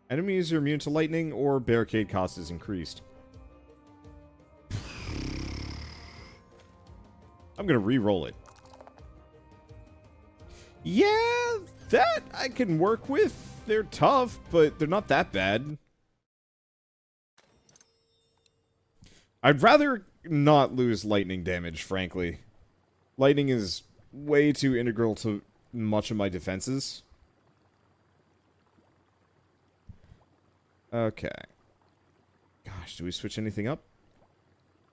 Enemies are immune to lightning or barricade cost is increased. I'm gonna re-roll it. Yeah, that I can work with. They're tough, but they're not that bad. I'd rather not lose lightning damage, frankly. Lightning is way too integral to much of my defenses. Okay. Gosh, do we switch anything up?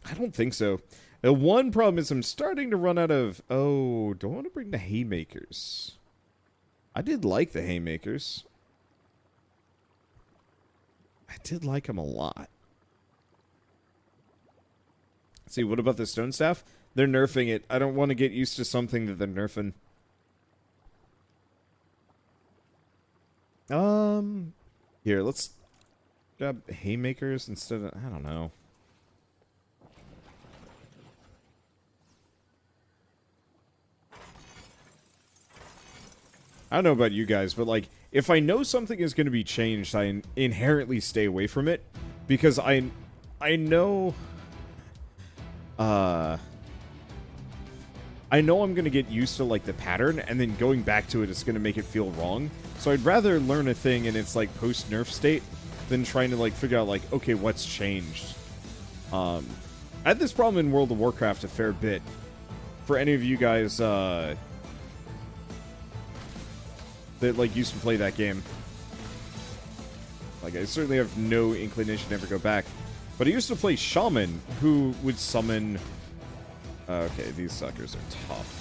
I don't think so. The one problem is I'm starting to run out of... Oh, don't want to bring the haymakers. I did like the haymakers. I did like them a lot. Let's see, what about the stone staff? They're nerfing it. I don't want to get used to something that they're nerfing. Here, let's grab haymakers instead of... I don't know. I don't know about you guys, but, like, if I know something is going to be changed, I inherently stay away from it. Because I know... I know I'm going to get used to, like, the pattern, and then going back to it is going to make it feel wrong. So I'd rather learn a thing in its, like, post-nerf state than trying to, like, figure out, like, okay, what's changed. I had this problem in World of Warcraft a fair bit. For any of you guys, that, like, used to play that game. Like, I certainly have no inclination to ever go back. But I used to play Shaman, who would summon... Okay, these suckers are tough.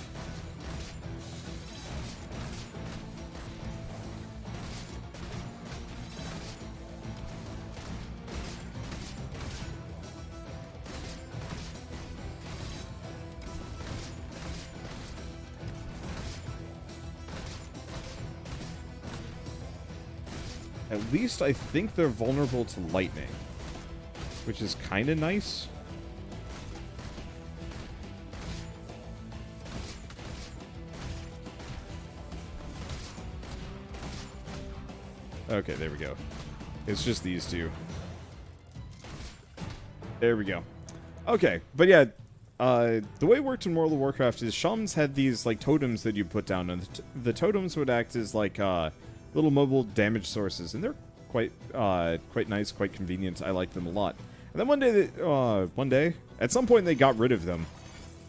At least I think they're vulnerable to lightning, which is kind of nice. Okay, there we go. It's just these two. There we go. Okay, but yeah, the way it worked in World of Warcraft is shamans had these, like, totems that you put down, and the totems would act as, like, little mobile damage sources, and they're quite nice, quite convenient. I like them a lot. And then one day, at some point they got rid of them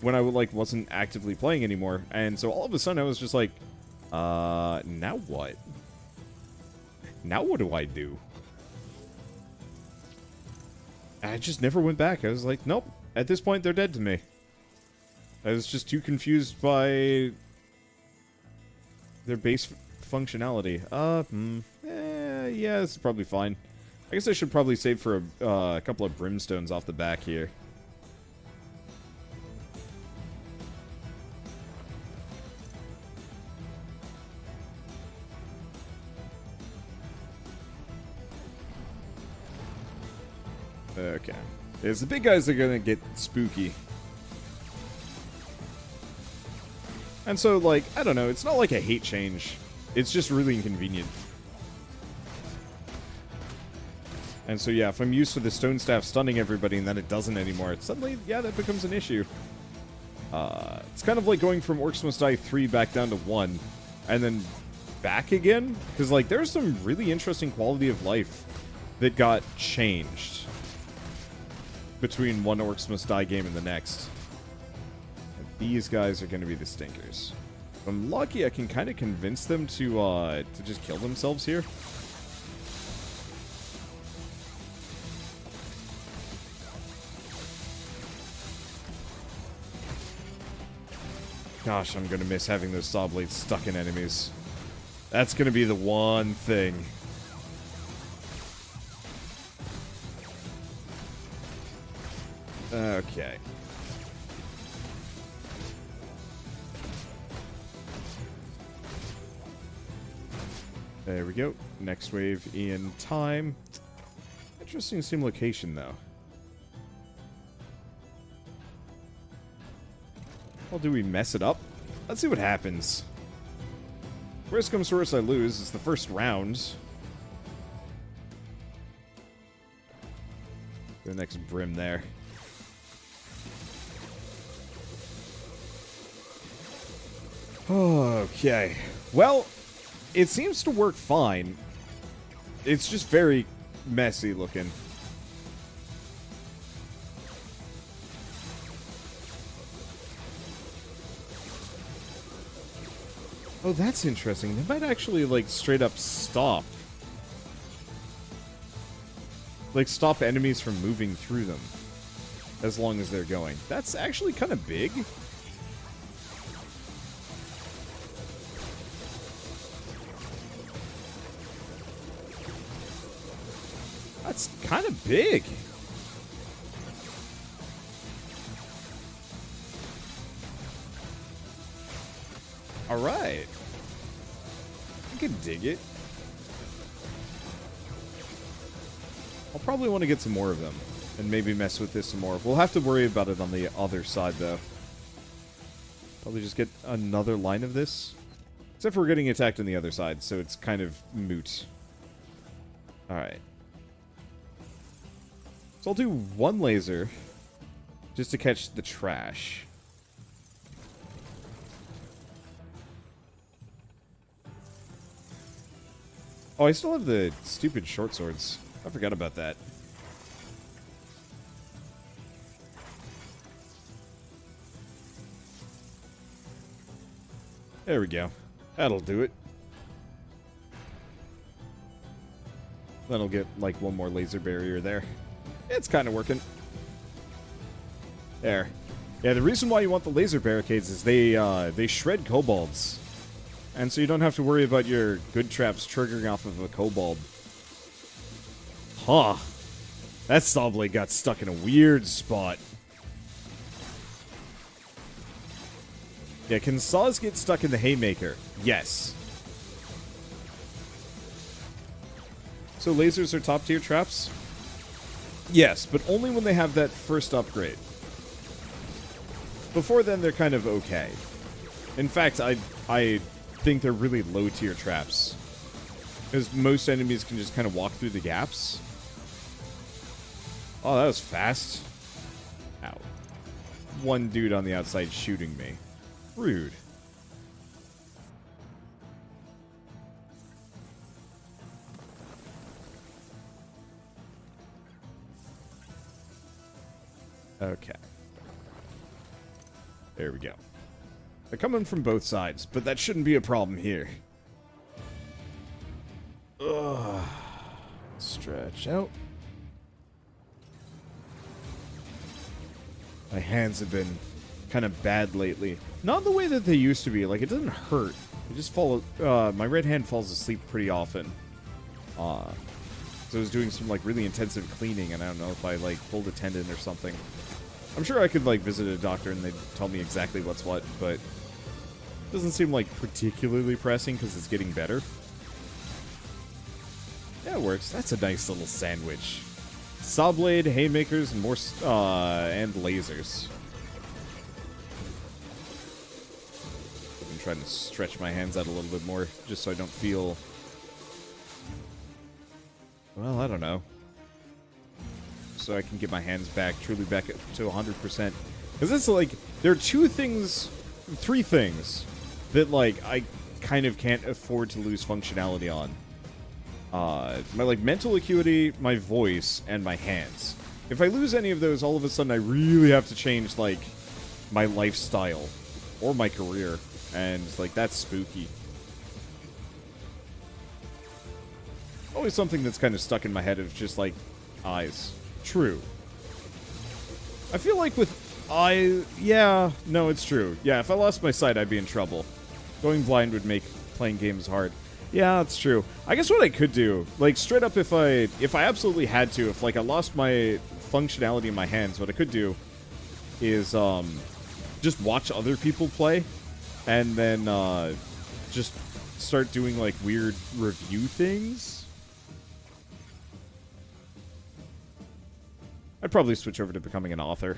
when I, like, wasn't actively playing anymore, and so all of a sudden I was just like, now what? Now what do I do? I just never went back. I was like, nope. At this point, they're dead to me. I was just too confused by their base functionality. Yeah, this is probably fine. I guess I should probably save for a couple of brimstones off the back here. Okay. It's the big guys that are gonna get spooky. And so, like, I don't know, it's not like a hate change. It's just really inconvenient. And so, yeah, if I'm used to the stone staff stunning everybody and then it doesn't anymore, suddenly, yeah, that becomes an issue. It's kind of like going from Orcs Must Die 3 back down to 1, and then back again. Because, like, there's some really interesting quality of life that got changed between one Orcs Must Die game and the next. And these guys are going to be the stinkers. If I'm lucky, I can kind of convince them to just kill themselves here. Gosh, I'm going to miss having those saw blades stuck in enemies. That's going to be the one thing. Okay. There we go. Next wave in time. Interesting sim location, though. Well, do we mess it up? Let's see what happens. Worst comes to worst, I lose. It's the first round. The next brim there. Okay. Well, it seems to work fine. It's just very messy looking. Oh, that's interesting. They might actually, like, straight up stop. Like, stop enemies from moving through them. As long as they're going. That's actually kind of big. That's kind of big. Alright. I can dig it. I'll probably want to get some more of them. And maybe mess with this some more. We'll have to worry about it on the other side, though. Probably just get another line of this. Except for we're getting attacked on the other side, so it's kind of moot. Alright. So I'll do one laser. Just to catch the trash. Oh, I still have the stupid short swords. I forgot about that. There we go. That'll do it. Then I'll get, like, one more laser barrier there. It's kind of working. There. Yeah, the reason why you want the laser barricades is they shred kobolds. And so you don't have to worry about your good traps triggering off of a kobold. Huh. That saw blade got stuck in a weird spot. Yeah, can saws get stuck in the haymaker? Yes. So lasers are top tier traps? Yes, but only when they have that first upgrade. Before then, they're kind of okay. In fact, I think they're really low tier traps. Because most enemies can just kind of walk through the gaps. Oh, that was fast. Ow. One dude on the outside shooting me. Rude. Okay. There we go. They're coming from both sides, but that shouldn't be a problem here. Ugh. Stretch out. My hands have been kind of bad lately. Not the way that they used to be. Like, it doesn't hurt. It just my red hand falls asleep pretty often. So I was doing some, like, really intensive cleaning, and I don't know if I, like, pulled a tendon or something. I'm sure I could, like, visit a doctor and they'd tell me exactly what's what, but it doesn't seem, like, particularly pressing because it's getting better. Yeah, it works. That's a nice little sandwich. Saw blade, haymakers, and more, and lasers. I'm trying to stretch my hands out a little bit more, just so I don't feel... Well, I don't know. So I can get my hands back, truly back to 100%. Because it's like, there are three things that, like, I kind of can't afford to lose functionality on. My, like, mental acuity, my voice, and my hands. If I lose any of those, all of a sudden I really have to change, like, my lifestyle. Or my career. And, like, that's spooky. Always something that's kind of stuck in my head of just, like, eyes. True. I feel like with yeah, no, it's true. Yeah, if I lost my sight, I'd be in trouble. Going blind would make playing games hard. Yeah, that's true. I guess what I could do, like, straight up if I absolutely had to, if, like, I lost my functionality in my hands, what I could do is, just watch other people play, and then, just start doing, like, weird review things. I'd probably switch over to becoming an author.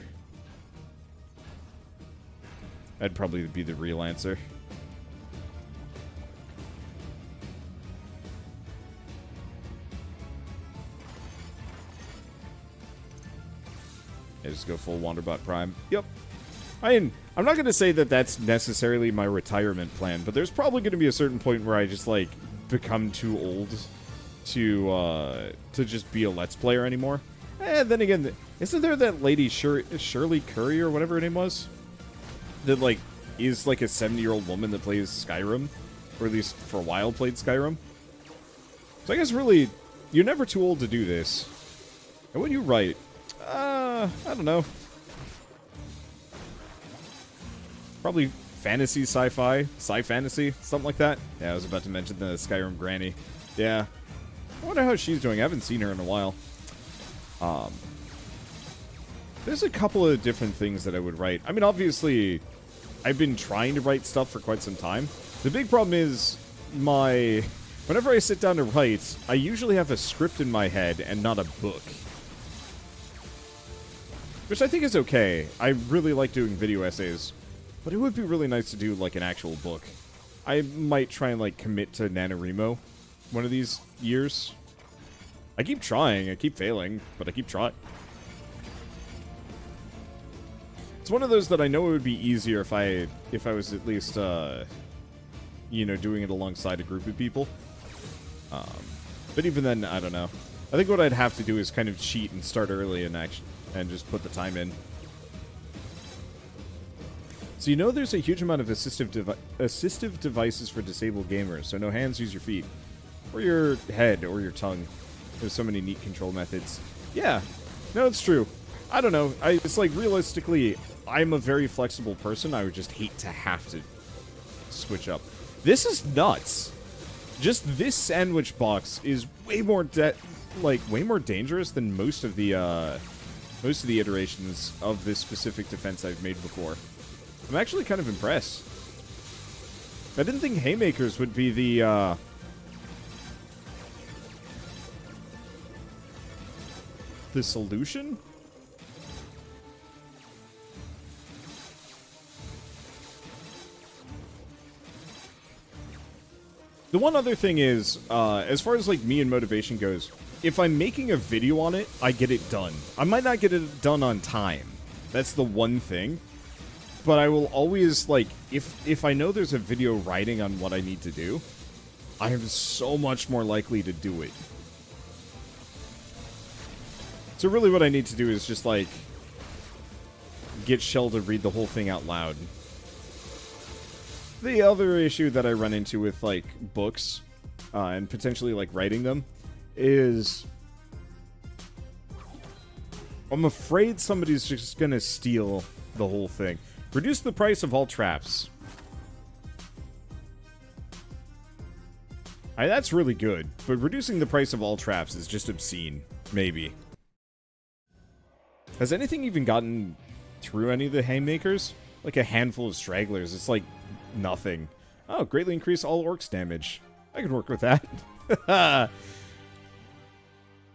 I'd probably be the real answer. Yeah, just go full Wanderbot Prime. Yep. I'm not going to say that that's necessarily my retirement plan, but there's probably going to be a certain point where I just, like, become too old to just be a Let's Player anymore. And then again, isn't there that lady Shirley Curry or whatever her name was? That, like, is, like, a 70-year-old woman that plays Skyrim? Or at least for a while played Skyrim? So I guess really, you're never too old to do this. And what do you write? I don't know. Probably fantasy, sci-fi, sci-fantasy, something like that. Yeah, I was about to mention the Skyrim granny. Yeah. I wonder how she's doing. I haven't seen her in a while. There's a couple of different things that I would write. I mean, obviously, I've been trying to write stuff for quite some time. The big problem is whenever I sit down to write, I usually have a script in my head and not a book. Which I think is okay. I really like doing video essays. But it would be really nice to do, like, an actual book. I might try and, like, commit to NaNoWriMo one of these years. I keep trying. I keep failing. But I keep trying. It's one of those that I know it would be easier if I was at least, you know, doing it alongside a group of people. But even then, I don't know. I think what I'd have to do is kind of cheat and start early and just put the time in. So you know there's a huge amount of assistive devices for disabled gamers, so no hands, use your feet. Or your head, or your tongue. There's so many neat control methods. Yeah, no, it's true. I don't know, it's like, realistically, I'm a very flexible person, I would just hate to have to switch up. This is nuts! Just this sandwich box is way more way more dangerous than most of the iterations of this specific defense I've made before. I'm actually kind of impressed. I didn't think haymakers would be the solution? The one other thing is, as far as, like, me and motivation goes, if I'm making a video on it, I get it done. I might not get it done on time. That's the one thing. But I will always, like, if I know there's a video writing on what I need to do, I am so much more likely to do it. So really what I need to do is just, like, get Shell to read the whole thing out loud. The other issue that I run into with, like, books, and potentially, like, writing them, is I'm afraid somebody's just gonna steal the whole thing. Reduce the price of all traps. That's really good, but reducing the price of all traps is just obscene. Maybe. Has anything even gotten through any of the haymakers? Like a handful of stragglers. It's like nothing. Oh, greatly increase all orcs damage. I can work with that.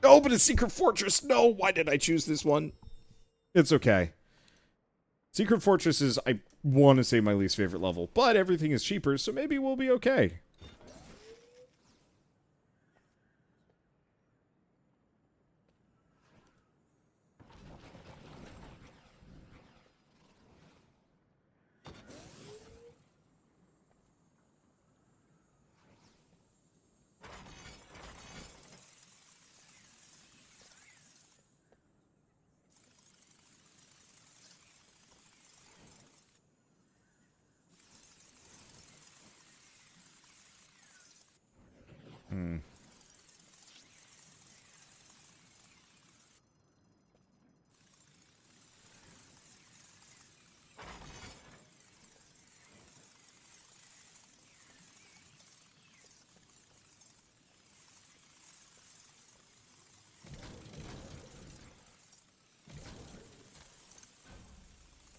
Oh, but a secret fortress! No, why did I choose this one? It's okay. Secret Fortress is, I want to say, my least favorite level, but everything is cheaper, so maybe we'll be okay.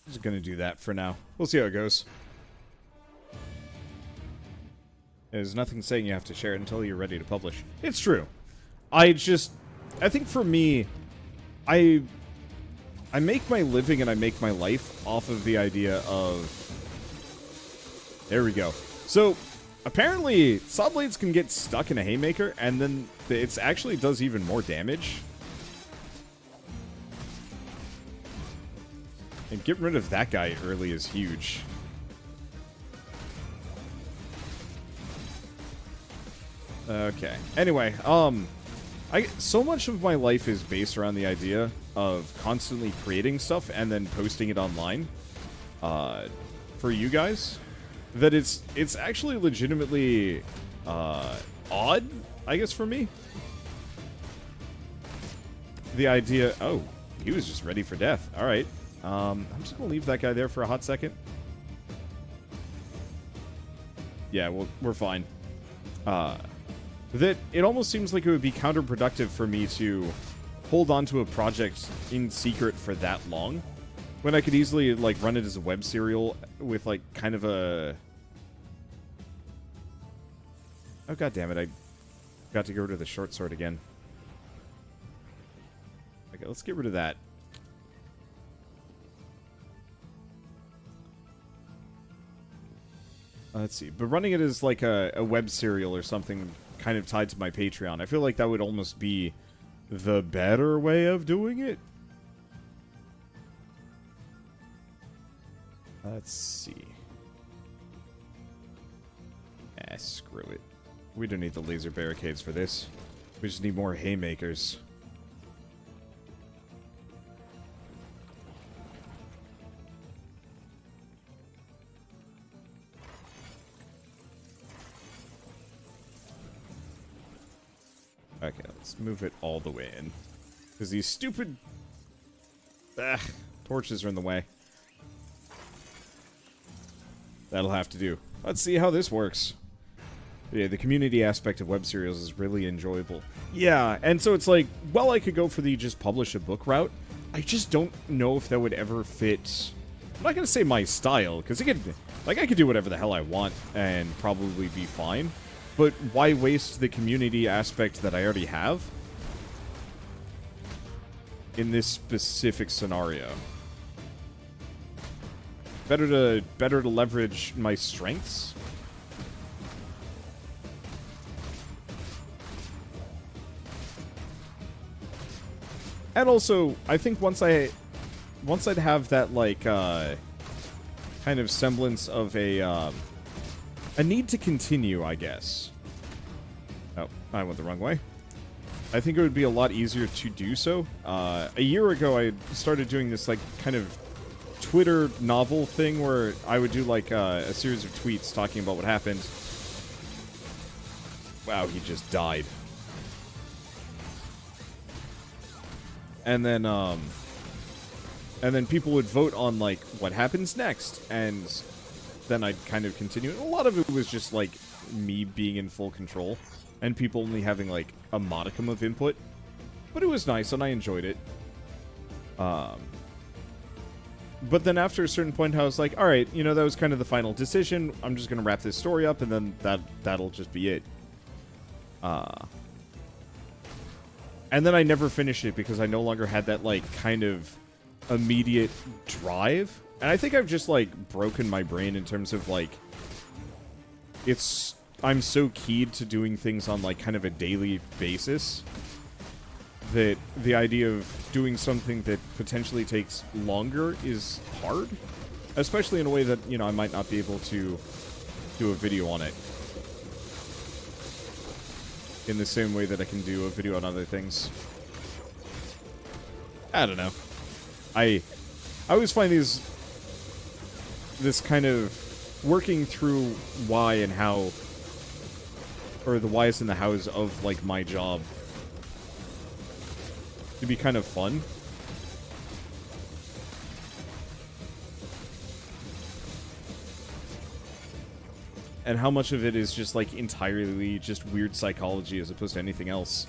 Just gonna do that for now. We'll see how it goes. There's nothing saying you have to share it until you're ready to publish. It's true. I think for me, I make my living and I make my life off of the idea of... There we go. So, apparently, saw blades can get stuck in a haymaker, and then it actually does even more damage. And getting rid of that guy early is huge. Okay. Anyway, so much of my life is based around the idea of constantly creating stuff and then posting it online, for you guys, that it's actually legitimately, odd, I guess, for me. The idea... Oh, he was just ready for death. Alright. I'm just gonna leave that guy there for a hot second. Yeah, we're fine. That it almost seems like it would be counterproductive for me to hold on to a project in secret for that long, when I could easily, like, run it as a web serial with, like, kind of a... Oh, god damn it, I got to get rid of the short sword again. Okay, let's get rid of that. Let's see, but running it as, like, a web serial or something kind of tied to my Patreon, I feel like that would almost be the better way of doing it. Let's see. Screw it. We don't need the laser barricades for this. We just need more haymakers. Okay, let's move it all the way in. Because these stupid... torches are in the way. That'll have to do. Let's see how this works. Yeah, the community aspect of web serials is really enjoyable. Yeah, and so it's like, well, I could go for the just publish a book route. I just don't know if that would ever fit... I'm not going to say my style, because I could do whatever the hell I want and probably be fine. But why waste the community aspect that I already have in this specific scenario? Better to leverage my strengths. And also, I think once I'd have that, like, kind of semblance of a need to continue, I guess. Oh, I went the wrong way. I think it would be a lot easier to do so. A year ago, I started doing this, like, kind of Twitter novel thing where I would do, like, a series of tweets talking about what happened. Wow, he just died. And then people would vote on, like, what happens next, and then I'd kind of continue. A lot of it was just, like, me being in full control, and people only having, like, a modicum of input. But it was nice, and I enjoyed it. But then after a certain point, I was like, alright, you know, that was kind of the final decision. I'm just gonna wrap this story up, and then that'll just be it. And then I never finished it because I no longer had that, like, kind of immediate drive. And I think I've just, like, broken my brain in terms of, like, I'm so keyed to doing things on, like, kind of a daily basis that the idea of doing something that potentially takes longer is hard. Especially in a way that, you know, I might not be able to do a video on it in the same way that I can do a video on other things. I don't know. I always find this kind of working through why and how, or the whys and the hows of, like, my job to be kind of fun. And how much of it is just, like, entirely just weird psychology as opposed to anything else.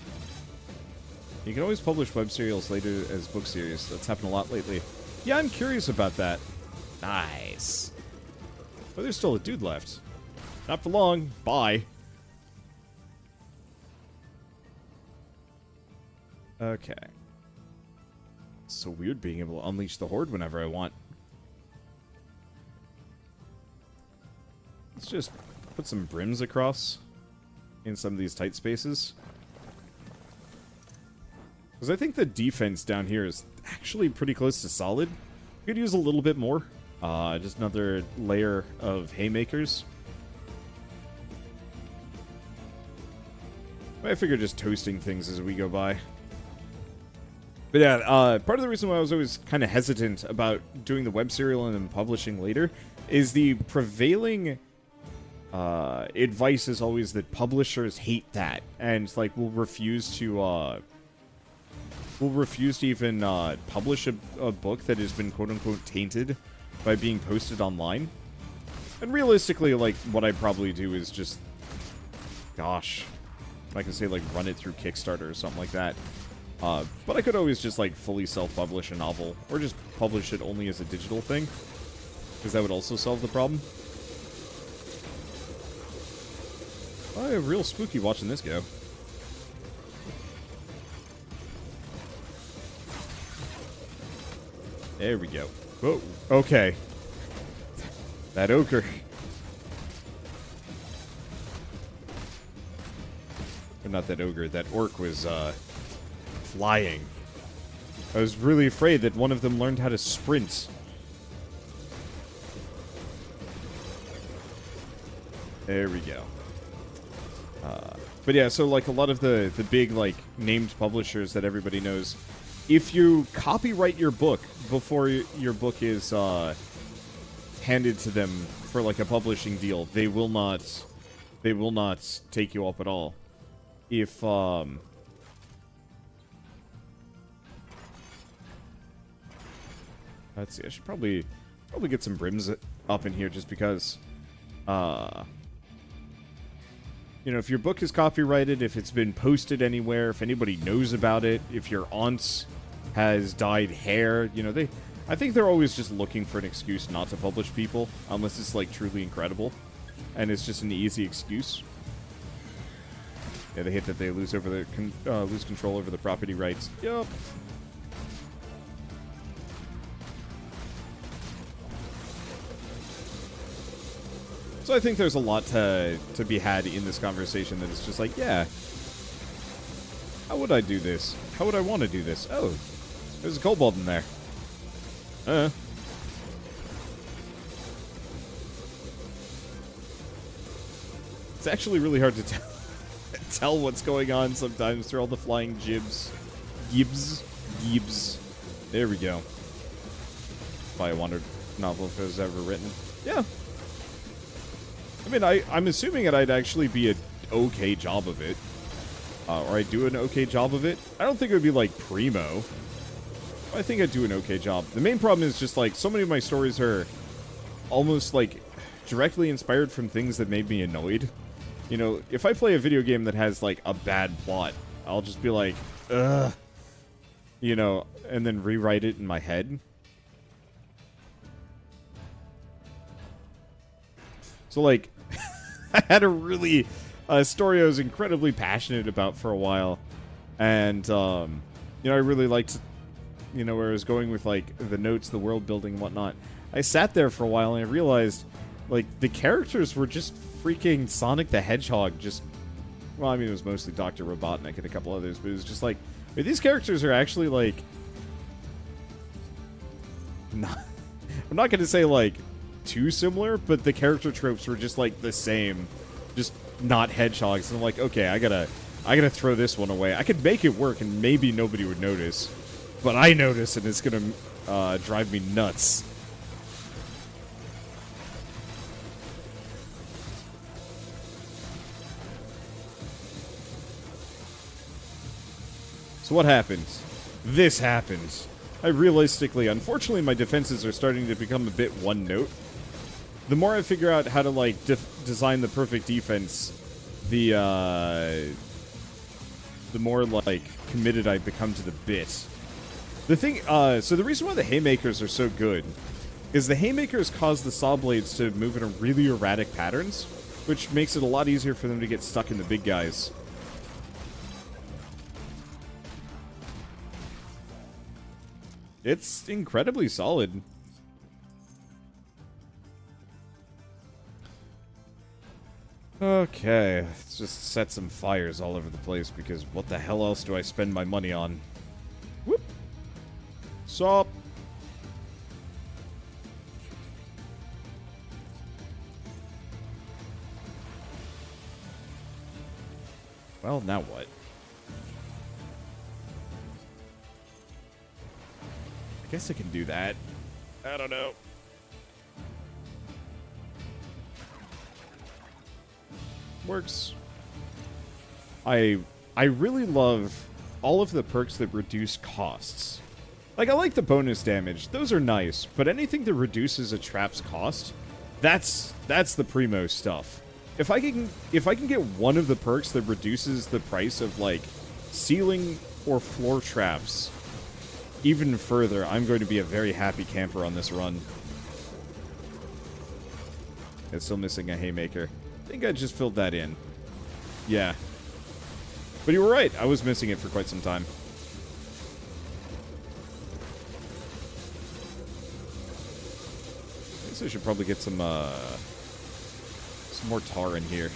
You can always publish web serials later as book series. That's happened a lot lately. Yeah, I'm curious about that. Nice. But there's still a dude left. Not for long. Bye. Okay. It's so weird being able to unleash the horde whenever I want. Let's just put some brims across in some of these tight spaces. Because I think the defense down here is actually pretty close to solid. Could use a little bit more. Just another layer of haymakers. I figure just toasting things as we go by. But yeah, part of the reason why I was always kind of hesitant about doing the web serial and then publishing later is the prevailing advice is always that publishers hate that and like will refuse to even publish a book that has been quote-unquote tainted by being posted online. And realistically, like, what I'd probably do is just, gosh, I can say, like, run it through Kickstarter or something like that. But I could always just, like, fully self-publish a novel, or just publish it only as a digital thing, because that would also solve the problem. Oh, real spooky watching this go. There we go. Whoa. Okay. That ogre. Or not that ogre. That orc was, flying. I was really afraid that one of them learned how to sprint. There we go. But yeah, so, like, a lot of the big, like, named publishers that everybody knows, if you copyright your book before your book is handed to them for like a publishing deal, they will not take you up at all. If let's see, I should probably get some brims up in here just because you know, if your book is copyrighted, if it's been posted anywhere, if anybody knows about it, if your aunt has dyed hair, you know, I think they're always just looking for an excuse not to publish people, unless it's, like, truly incredible. And it's just an easy excuse. Yeah, they hate that they lose lose control over the property rights. Yup. So I think there's a lot to be had in this conversation that is just like, yeah, how would I do this? How would I want to do this? Oh, there's a kobold in there. It's actually really hard to tell what's going on sometimes through all the flying gibs. Gibs. There we go. By a Wanderbots novel if it was ever written. Yeah. I mean, I'm assuming that I'd actually be an okay job of it. Or I'd do an okay job of it. I don't think it would be, like, primo. I think I'd do an okay job. The main problem is just, like, so many of my stories are almost, like, directly inspired from things that made me annoyed. You know, if I play a video game that has, like, a bad plot, I'll just be like, ugh. You know, and then rewrite it in my head. So, like, I had a really story I was incredibly passionate about for a while. And, you know, I really liked, you know, where I was going with, like, the notes, the world building and whatnot. I sat there for a while and I realized, like, the characters were just freaking Sonic the Hedgehog. Just, well, I mean, it was mostly Dr. Robotnik and a couple others, but it was just like, wait, these characters are actually, like, not, I'm not going to say, like, too similar, but the character tropes were just, like, the same. Just not hedgehogs. And I'm like, okay, I gotta throw this one away. I could make it work and maybe nobody would notice. But I notice and it's gonna drive me nuts. So what happens? This happens. Unfortunately, my defenses are starting to become a bit one note. The more I figure out how to, like, design the perfect defense, the more, like, committed I become to the bit. The thing, so the reason why the haymakers are so good is the haymakers cause the saw blades to move in a really erratic patterns, which makes it a lot easier for them to get stuck in the big guys. It's incredibly solid. Okay, let's just set some fires all over the place, because what the hell else do I spend my money on? Whoop! Sup! Well, now what? I guess I can do that. I don't know. Works. I really love all of the perks that reduce costs. Like, I like the bonus damage. Those are nice, but anything that reduces a trap's cost, that's the primo stuff. If I can get one of the perks that reduces the price of, like, ceiling or floor traps even further, I'm going to be a very happy camper on this run. It's still missing a haymaker. I think I just filled that in. Yeah. But you were right. I was missing it for quite some time. I guess I should probably get some more tar in here.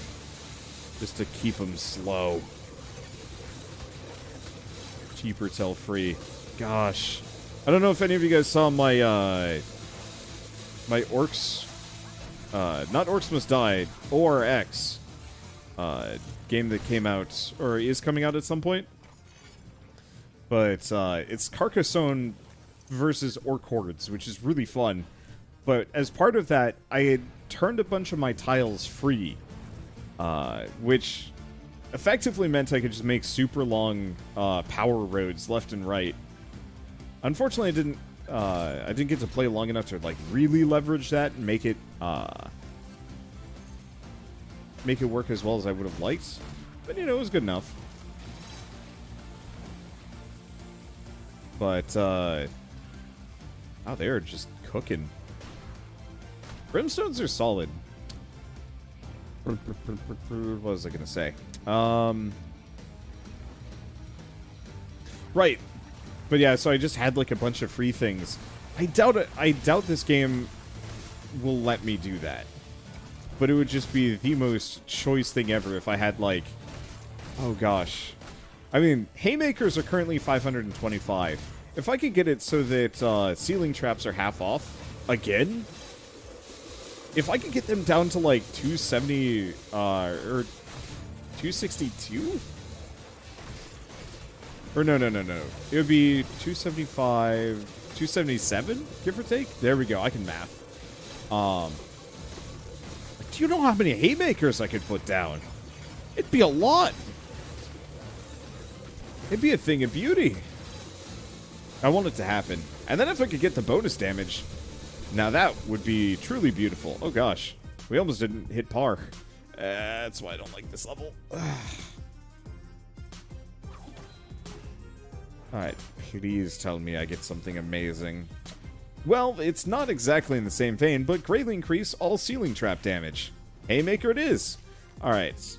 Just to keep them slow. Cheaper till free. Gosh. I don't know if any of you guys saw my, my Orcs... not Orcs Must Die, ORX game that came out, or is coming out at some point. But it's Carcassonne versus Orc Hordes, which is really fun. But as part of that, I had turned a bunch of my tiles free, which effectively meant I could just make super long power roads left and right. Unfortunately, I didn't get to play long enough to like really leverage that and make it work as well as I would have liked. But you know, it was good enough. But oh, they're just cooking. Brimstones are solid. What was I gonna say? Right. But yeah, so I just had like a bunch of free things. I doubt it. I doubt this game will let me do that. But it would just be the most choice thing ever if I had like, oh gosh. I mean, haymakers are currently 525. If I could get it so that ceiling traps are half off again, if I could get them down to like 270 or 262. Or no. It would be 275, 277, give or take. There we go. I can math. Do you know how many haymakers I could put down? It'd be a lot. It'd be a thing of beauty. I want it to happen. And then if I could get the bonus damage, now that would be truly beautiful. Oh gosh. We almost didn't hit par. That's why I don't like this level. Alright, please tell me I get something amazing. Well, it's not exactly in the same vein, but greatly increase all ceiling trap damage. Haymaker it is. Alright.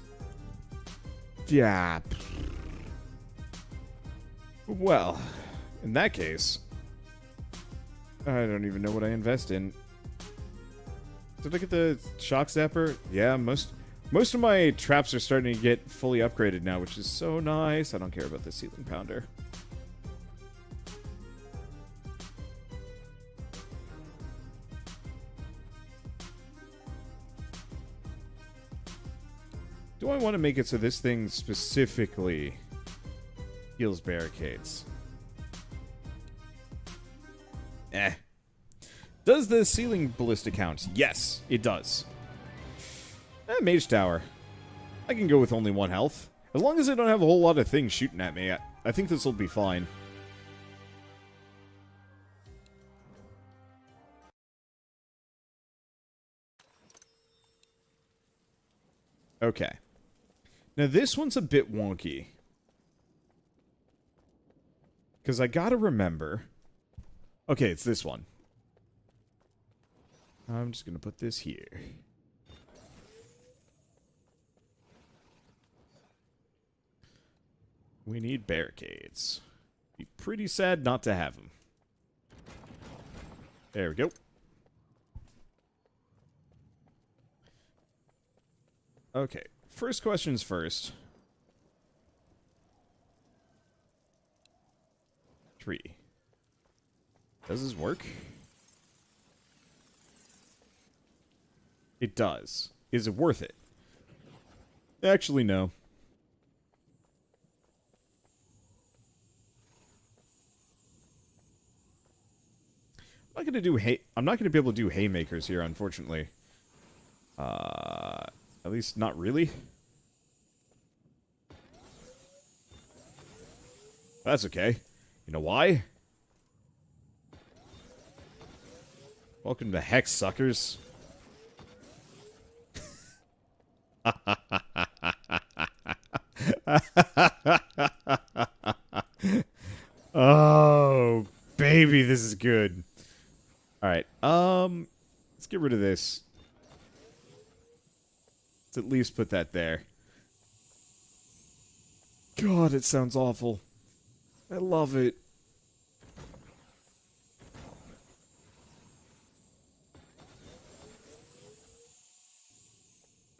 Yeah. Well, in that case, I don't even know what I invest in. Did I get the shock zapper? Yeah, most of my traps are starting to get fully upgraded now, which is so nice. I don't care about the ceiling pounder. Do I want to make it so this thing specifically heals barricades? Does the ceiling ballista count? Yes, it does. Mage tower. I can go with only 1 health. As long as I don't have a whole lot of things shooting at me, I think this will be fine. Okay. Now this one's a bit wonky. Because I gotta remember... Okay, it's this one. I'm just gonna put this here. We need barricades. Be pretty sad not to have them. There we go. Okay, first questions first. Tree. Does this work? It does. Is it worth it? Actually, no. I'm not gonna be able to do haymakers here, unfortunately. At least not really. That's okay. You know why? Welcome to Hex, suckers. Oh, baby, this is good. Alright, let's get rid of this. Let's at least put that there. God, it sounds awful. I love it.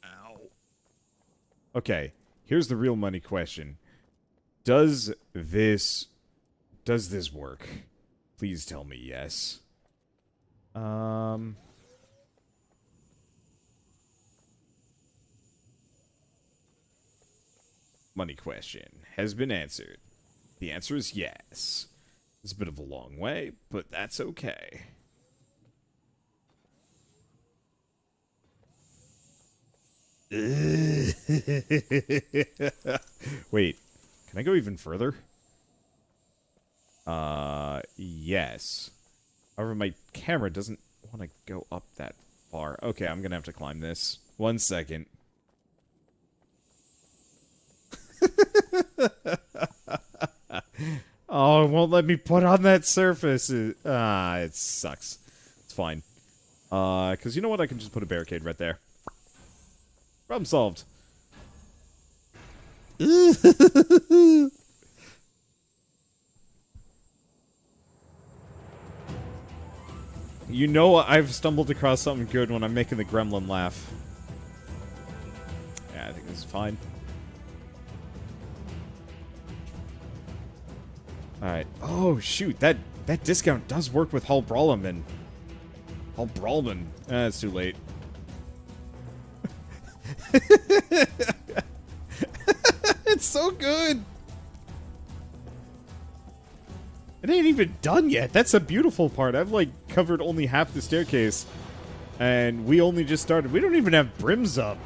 Ow. Okay, here's the real money question. Does this work? Please tell me yes. Money question has been answered. The answer is yes. It's a bit of a long way, but that's okay. Wait, can I go even further? Yes. However, my camera doesn't want to go up that far. Okay, I'm gonna have to climb this. 1 second. Oh, it won't let me put on that surface. It sucks. It's fine. Because you know what? I can just put a barricade right there. Problem solved. You know I've stumbled across something good when I'm making the gremlin laugh. Yeah, I think this is fine. Alright. Oh, shoot. That discount does work with Hull Brawlman. Hull Brawlman. It's too late. It's so good! It ain't even done yet. That's a beautiful part. I've, like, covered only half the staircase. And we only just started. We don't even have brims up.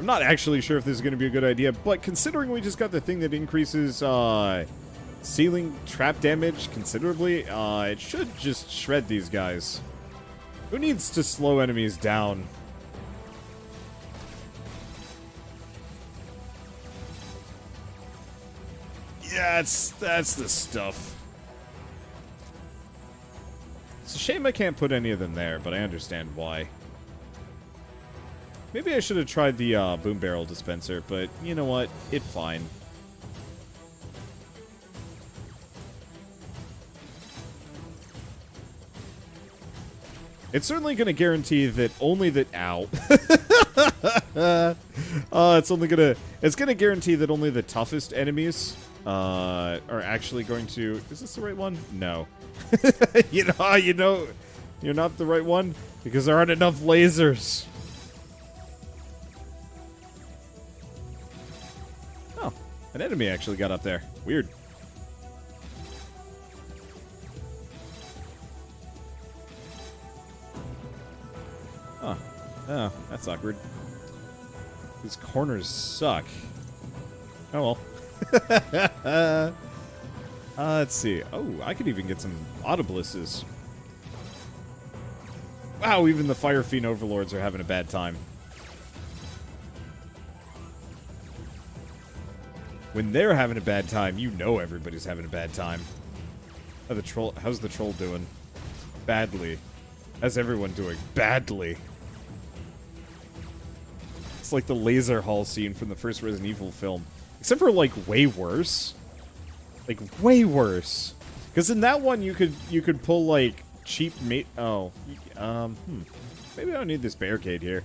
I'm not actually sure if this is going to be a good idea, but considering we just got the thing that increases ceiling trap damage considerably, it should just shred these guys. Who needs to slow enemies down? Yeah, that's the stuff. It's a shame I can't put any of them there, but I understand why. Maybe I should have tried the boom barrel dispenser, but you know what? It's fine. It's certainly going to guarantee that only the it's going to guarantee that only the toughest enemies are actually going to. Is this the right one? No. you know, you're not the right one because there aren't enough lasers. Oh, an enemy actually got up there. Weird. Huh. Oh, that's awkward. These corners suck. Oh well. Let's see. Oh, I could even get some audiblises. Wow, even the Fire Fiend Overlords are having a bad time. When they're having a bad time, you know everybody's having a bad time. Oh, how's the troll doing? Badly. How's everyone doing? Badly. It's like the laser hall scene from the first Resident Evil film. Except for, like, way worse. Like, way worse. Because in that one, you could pull, like, cheap Maybe I don't need this barricade here.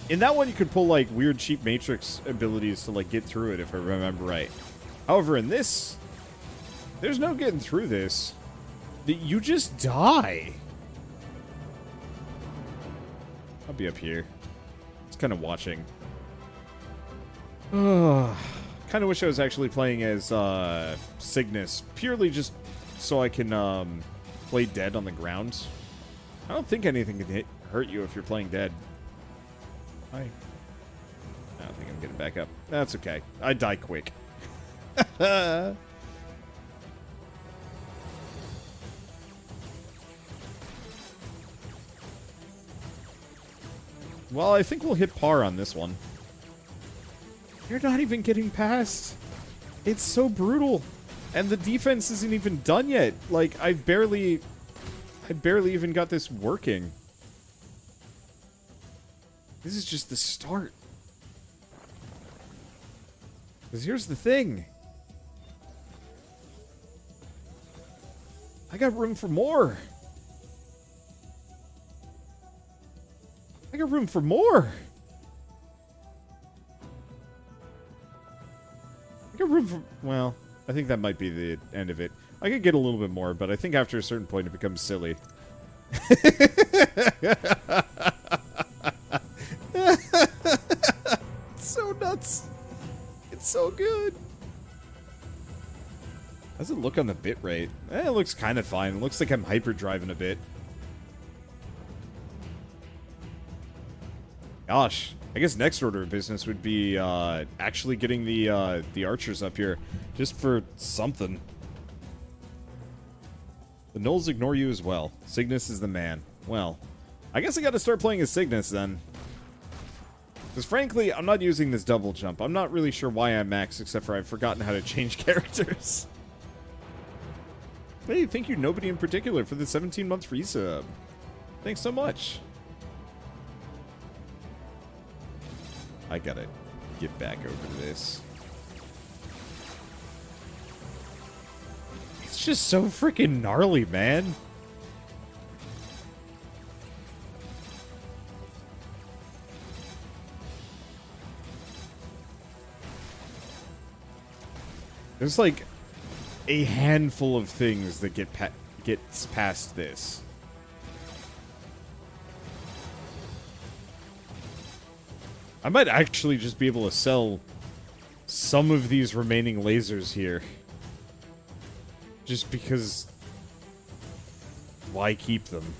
In that one, you could pull, like, weird cheap Matrix abilities to, like, get through it, if I remember right. However, in this, there's no getting through this. You just die. I'll be up here. Just kind of watching. Kind of wish I was actually playing as Cygnus, purely just so I can play dead on the ground. I don't think anything can hurt you if you're playing dead. I don't think I'm getting back up. That's okay. I die quick. Well, I think we'll hit par on this one. You're not even getting past. It's so brutal. And the defense isn't even done yet. Like, I barely even got this working. This is just the start. Because here's the thing. I got room for more. I got room for more. I got room for... Well, I think that might be the end of it. I could get a little bit more, but I think after a certain point it becomes silly. It's so nuts. It's so good. How does it look on the bitrate? It looks kind of fine. It looks like I'm hyperdriving a bit. Gosh, I guess next order of business would be actually getting the archers up here, just for something. The gnolls ignore you as well. Cygnus is the man. Well, I guess I got to start playing as Cygnus then. Because frankly, I'm not using this double jump. I'm not really sure why I'm max, except for I've forgotten how to change characters. Hey, thank you, nobody in particular, for the 17-month free sub. Thanks so much. I gotta get back over to this. It's just so freaking gnarly, man. There's like a handful of things that gets past this. I might actually just be able to sell some of these remaining lasers here. Just because... why keep them?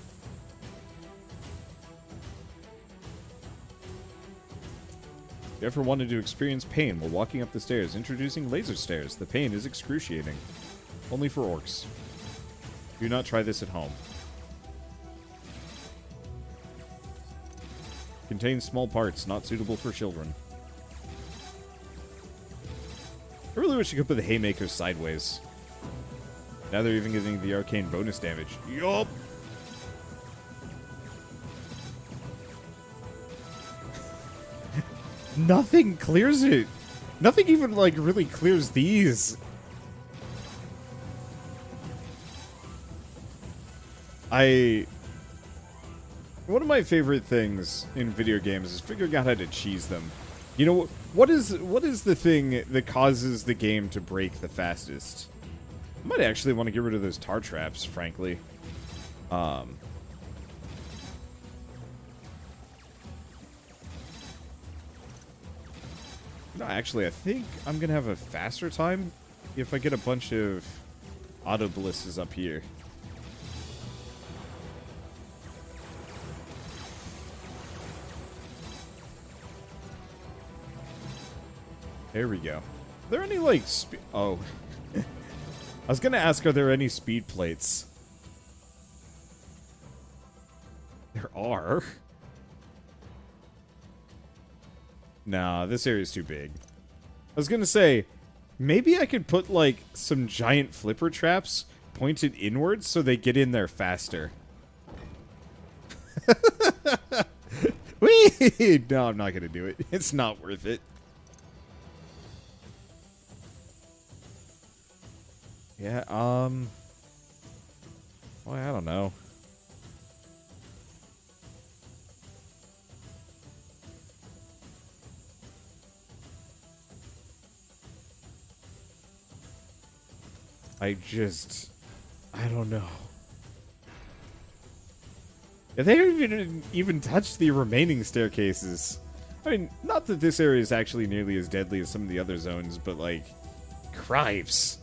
If you ever wanted to experience pain while walking up the stairs, introducing laser stairs. The pain is excruciating. Only for orcs. Do not try this at home. Contains small parts, not suitable for children. I really wish you could put the haymakers sideways. Now they're even getting the arcane bonus damage. Yup! Nothing clears it! Nothing even, like, really clears these. One of my favorite things in video games is figuring out how to cheese them. You know, what is the thing that causes the game to break the fastest? I might actually want to get rid of those tar traps, frankly. No, actually, I think I'm going to have a faster time if I get a bunch of auto ballistas up here. There we go. Are there any, like, oh. I was gonna ask, are there any speed plates? There are. Nah, this area's too big. I was gonna say, maybe I could put, like, some giant flipper traps pointed inwards so they get in there faster. Whee! No, I'm not gonna do it. It's not worth it. Yeah, well, I don't know. I don't know. Yeah, they haven't even touched the remaining staircases. I mean, not that this area is actually nearly as deadly as some of the other zones, but, like, cripes.